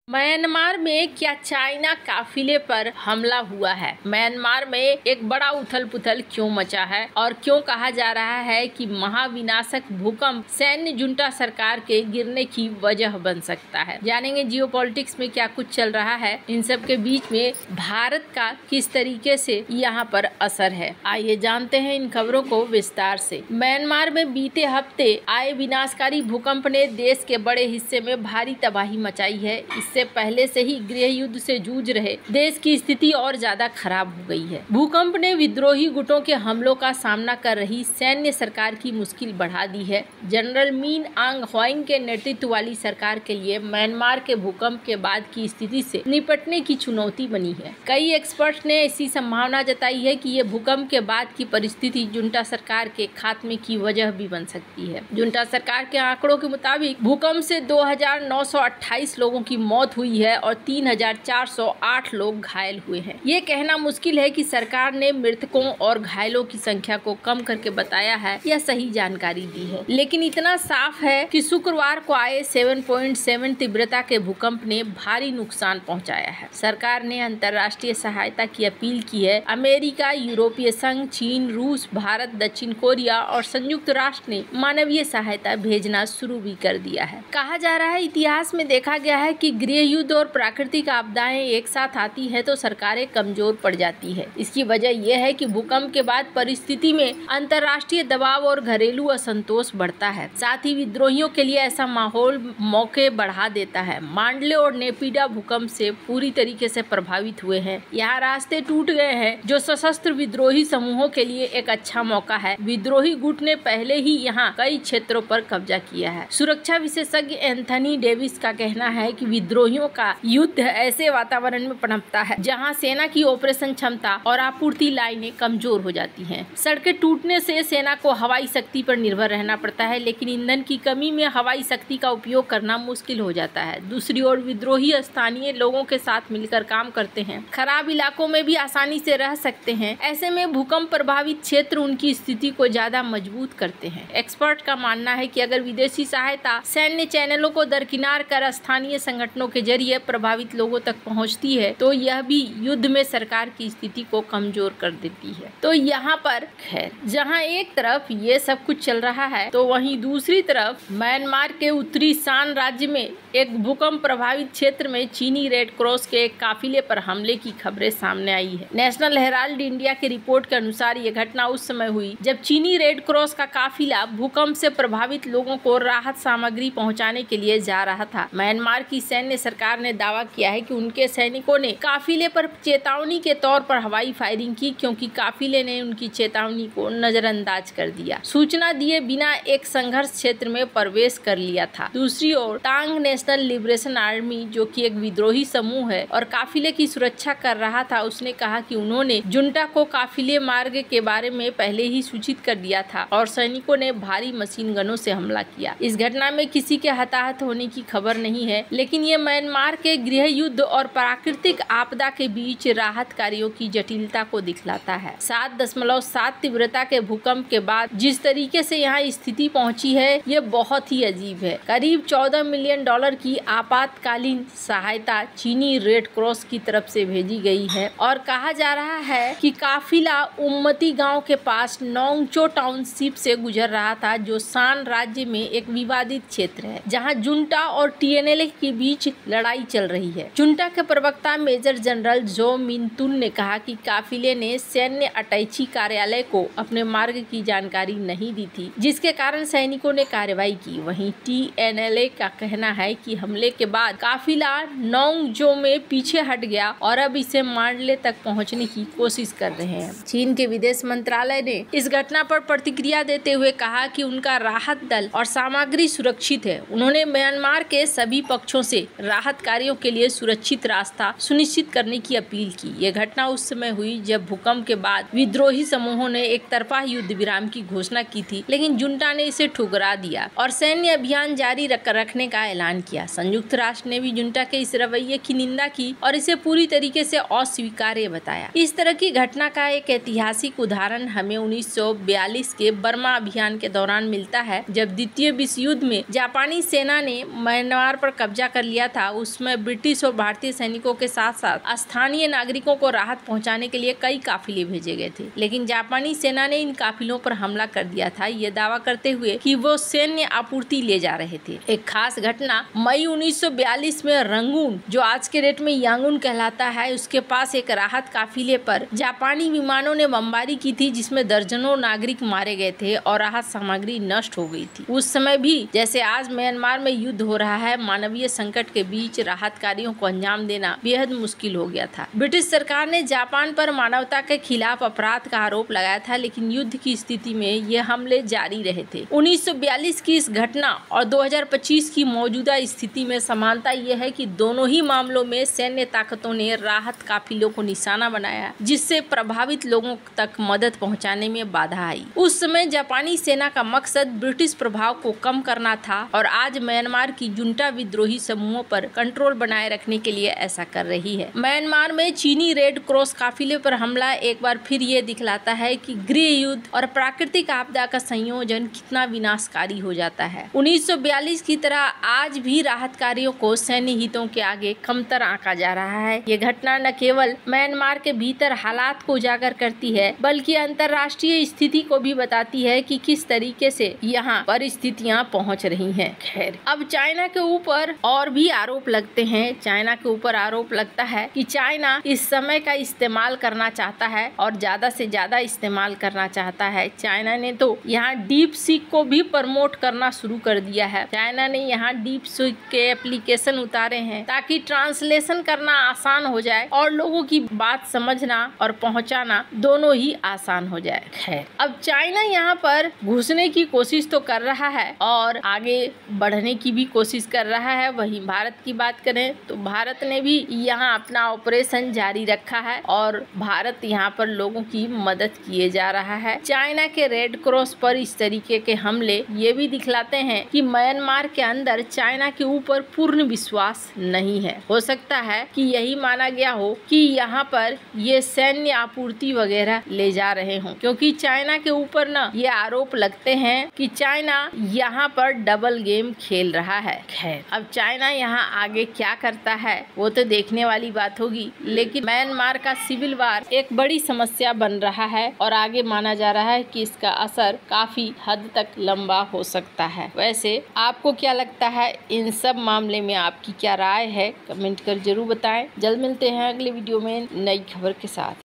Myanmar में क्या China काफिले पर हमला हुआ है? म्यांमार में एक बड़ा उथल पुथल क्यों मचा है और क्यों कहा जा रहा है कि महाविनाशक भूकंप सैन्य जुंटा सरकार के गिरने की वजह बन सकता है? जानेंगे जियोपॉलिटिक्स में क्या कुछ चल रहा है, इन सब के बीच में भारत का किस तरीके से यहाँ पर असर है। आइए जानते हैं इन खबरों को विस्तार से। म्यांमार में बीते हफ्ते आए विनाशकारी भूकंप ने देश के बड़े हिस्से में भारी तबाही मचाई है। इससे पहले से ही गृह युद्ध से जूझ रहे देश की स्थिति और ज्यादा खराब हो गई है। भूकंप ने विद्रोही गुटों के हमलों का सामना कर रही सैन्य सरकार की मुश्किल बढ़ा दी है। जनरल मीन आंग ह्वाइंग के नेतृत्व वाली सरकार के लिए म्यांमार के भूकंप के बाद की स्थिति से निपटने की चुनौती बनी है। कई एक्सपर्ट ने ऐसी संभावना जताई है कि ये भूकंप के बाद की परिस्थिति जुंटा सरकार के खात्मे की वजह भी बन सकती है। जुंटा सरकार के आंकड़ों के मुताबिक भूकंप से 2928 लोगों की मौत हुई है और 3408 लोग घायल हुए हैं। ये कहना मुश्किल है कि सरकार ने मृतकों और घायलों की संख्या को कम करके बताया है या सही जानकारी दी है, लेकिन इतना साफ है कि शुक्रवार को आए 7.7 तीव्रता के भूकंप ने भारी नुकसान पहुंचाया है। सरकार ने अंतर्राष्ट्रीय सहायता की अपील की है। अमेरिका, यूरोपीय संघ, चीन, रूस, भारत, दक्षिण कोरिया और संयुक्त राष्ट्र ने मानवीय सहायता भेजना शुरू भी कर दिया है। कहा जा रहा है इतिहास में देखा गया है कि गृह युद्ध और प्राकृतिक आपदाएं एक साथ आती है तो सरकारें कमजोर पड़ जाती है। इसकी वजह यह है कि भूकंप के बाद परिस्थिति में अंतर्राष्ट्रीय दबाव और घरेलू असंतोष बढ़ता है। साथ ही विद्रोहियों के लिए ऐसा माहौल मौके बढ़ा देता है। मांडले और नेपिडा भूकंप से पूरी तरीके से प्रभावित हुए हैं। यहाँ रास्ते टूट गए हैं, जो सशस्त्र विद्रोही समूहों के लिए एक अच्छा मौका है। विद्रोही गुट ने पहले ही यहाँ कई क्षेत्रों पर कब्जा किया है। सुरक्षा विशेषज्ञ एंथनी डेविस का कहना है कि विद्रोहियों का युद्ध ऐसे वातावरण में पनपता है जहां सेना की ऑपरेशन क्षमता और आपूर्ति लाइनें कमजोर हो जाती हैं। सड़कें टूटने से सेना को हवाई शक्ति पर निर्भर रहना पड़ता है, लेकिन ईंधन की कमी में हवाई शक्ति का उपयोग करना मुश्किल हो जाता है। दूसरी ओर विद्रोही स्थानीय लोगों के साथ मिलकर काम करते हैं, खराब इलाकों में भी आसानी से रह सकते हैं। ऐसे में भूकंप प्रभावित क्षेत्र उनकी स्थिति को ज्यादा मजबूत करते हैं। एक्सपर्ट का मानना है कि अगर विदेशी सहायता सैन्य चैनलों को दरकिनार कर स्थानीय संगठनों के जरिए प्रभावित लोगों तक पहुंचती है तो यह भी युद्ध में सरकार की स्थिति को कमजोर कर देती है। तो यहाँ पर खैर जहाँ एक तरफ ये सब कुछ चल रहा है तो वहीं दूसरी तरफ म्यांमार के उत्तरी शान राज्य में एक भूकंप प्रभावित क्षेत्र में चीनी रेड क्रॉस के एक काफिले पर हमले की खबरें सामने आई है। नेशनल हेराल्ड इंडिया की रिपोर्ट के अनुसार ये घटना उस समय हुई जब चीनी रेड क्रॉस का काफिला भूकंप से प्रभावित लोगों को राहत सामग्री पहुँचाने के लिए जा रहा था। म्यांमार की सैन्य सरकार ने दावा किया है कि उनके सैनिकों ने काफिले पर चेतावनी के तौर पर हवाई फायरिंग की, क्योंकि काफिले ने उनकी चेतावनी को नजरअंदाज कर दिया। सूचना दिए बिना एक संघर्ष क्षेत्र में प्रवेश कर लिया था। दूसरी ओर टांग नेशनल लिबरेशन आर्मी, जो कि एक विद्रोही समूह है और काफिले की सुरक्षा कर रहा था, उसने कहा कि उन्होंने जुंटा को काफिले मार्ग के बारे में पहले ही सूचित कर दिया था और सैनिकों ने भारी मशीन गनों से हमला किया। इस घटना में किसी के हताहत होने की खबर नहीं है, लेकिन ये म्यांमार के गृह युद्ध और प्राकृतिक आपदा के बीच राहत कार्यों की जटिलता को दिखलाता है। 7.7 तीव्रता के भूकंप के बाद जिस तरीके से यहाँ स्थिति पहुंची है ये बहुत ही अजीब है। करीब $14 मिलियन की आपातकालीन सहायता चीनी रेड क्रॉस की तरफ से भेजी गई है और कहा जा रहा है कि काफिला उम्मती गांव के पास नोंगचो टाउनशिप से गुजर रहा था, जो शान राज्य में एक विवादित क्षेत्र है जहाँ जुंटा और TNLA के बीच लड़ाई चल रही है। जुंटा के प्रवक्ता मेजर जनरल जो मिनतुन ने कहा कि काफिले ने सैन्य अटैची कार्यालय को अपने मार्ग की जानकारी नहीं दी थी, जिसके कारण सैनिकों ने कार्रवाई की। वहीं TNLA का कहना है कि हमले के बाद काफिला नोंगजो में पीछे हट गया और अब इसे मांडले तक पहुंचने की कोशिश कर रहे हैं। चीन के विदेश मंत्रालय ने इस घटना पर प्रतिक्रिया देते हुए कहा कि उनका राहत दल और सामग्री सुरक्षित है। उन्होंने म्यांमार के सभी पक्षों से राहत कार्यों के लिए सुरक्षित रास्ता सुनिश्चित करने की अपील की। यह घटना उस समय हुई जब भूकंप के बाद विद्रोही समूहों ने एक तरफा युद्ध विराम की घोषणा की थी, लेकिन जुंटा ने इसे ठुकरा दिया और सैन्य अभियान जारी रखने का ऐलान किया। संयुक्त राष्ट्र ने भी जुंटा के इस रवैये की निंदा की और इसे पूरी तरीके से अस्वीकार्य बताया। इस तरह की घटना का एक ऐतिहासिक उदाहरण हमें 1942 के बर्मा अभियान के दौरान मिलता है, जब द्वितीय विश्व युद्ध में जापानी सेना ने म्यांमार पर कब्जा कर लिया था उसमें ब्रिटिश और भारतीय सैनिकों के साथ साथ स्थानीय नागरिकों को राहत पहुंचाने के लिए कई काफिले भेजे गए थे, लेकिन जापानी सेना ने इन काफिलों पर हमला कर दिया था, ये दावा करते हुए कि वो सैन्य आपूर्ति ले जा रहे थे। एक खास घटना मई 1942 में रंगून, जो आज के डेट में यांगून कहलाता है, उसके पास एक राहत काफिले पर जापानी विमानों ने बमबारी की थी, जिसमें दर्जनों नागरिक मारे गए थे और राहत सामग्री नष्ट हो गई थी। उस समय भी जैसे आज म्यांमार में युद्ध हो रहा है, मानवीय संकट के बीच राहत कार्यों को अंजाम देना बेहद मुश्किल हो गया था। ब्रिटिश सरकार ने जापान पर मानवता के खिलाफ अपराध का आरोप लगाया था, लेकिन युद्ध की स्थिति में ये हमले जारी रहे थे। 1942 की इस घटना और 2025 की मौजूदा स्थिति में समानता ये है कि दोनों ही मामलों में सैन्य ताकतों ने राहत काफिलों को निशाना बनाया, जिससे प्रभावित लोगों तक मदद पहुंचाने में बाधा आई। उस समय जापानी सेना का मकसद ब्रिटिश प्रभाव को कम करना था और आज म्यांमार की जुंटा विद्रोही समूहों पर कंट्रोल बनाए रखने के लिए ऐसा कर रही है। म्यांमार में चीनी रेड क्रॉस काफिले पर हमला एक बार फिर ये दिखलाता है कि गृह युद्ध और प्राकृतिक आपदा का संयोजन कितना विनाशकारी हो जाता है। 1942 की तरह आज भी राहत कार्यों को सैन्य हितों के आगे कमतर आंका जा रहा है। ये घटना न केवल म्यांमार के भीतर हालात को उजागर करती है, बल्कि अंतर्राष्ट्रीय स्थिति को भी बताती है कि किस तरीके से यहाँ परिस्थितियाँ पहुँच रही हैं। खैर, अब चाइना के ऊपर और भी आरोप लगते हैं। चाइना के ऊपर आरोप लगता है कि चाइना इस समय का इस्तेमाल करना चाहता है और ज्यादा से ज्यादा इस्तेमाल करना चाहता है। चाइना ने तो यहाँ डीप सीक को भी प्रमोट करना शुरू कर दिया है। चाइना ने यहाँ डीप सीक के एप्लीकेशन उतारे हैं ताकि ट्रांसलेशन करना आसान हो जाए और लोगों की बात समझना और पहुँचाना दोनों ही आसान हो जाए। खैर, अब चाइना यहाँ पर घुसने की कोशिश तो कर रहा है और आगे बढ़ने की भी कोशिश कर रहा है। वहीं भारत की बात करें तो भारत ने भी यहाँ अपना ऑपरेशन जारी रखा है और भारत यहाँ पर लोगों की मदद किए जा रहा है। चाइना के रेड क्रॉस पर इस तरीके के हमले ये भी दिखलाते हैं कि म्यांमार के अंदर चाइना के ऊपर पूर्ण विश्वास नहीं है। हो सकता है कि यही माना गया हो कि यहाँ पर ये सैन्य आपूर्ति वगैरह ले जा रहे हों, क्योंकि चाइना के ऊपर ना ये आरोप लगते हैं कि चाइना यहाँ पर डबल गेम खेल रहा है। खैर, अब चाइना यहाँ आगे क्या करता है वो तो देखने वाली बात होगी, लेकिन म्यांमार का सिविल वार एक बड़ी समस्या बन रहा है और आगे माना जा रहा है कि इसका असर काफी हद तक लंबा हो सकता है। वैसे आपको क्या लगता है इन सब मामले में, आपकी क्या राय है, कमेंट कर जरूर बताएं। जल्द मिलते हैं अगले वीडियो में नई खबर के साथ।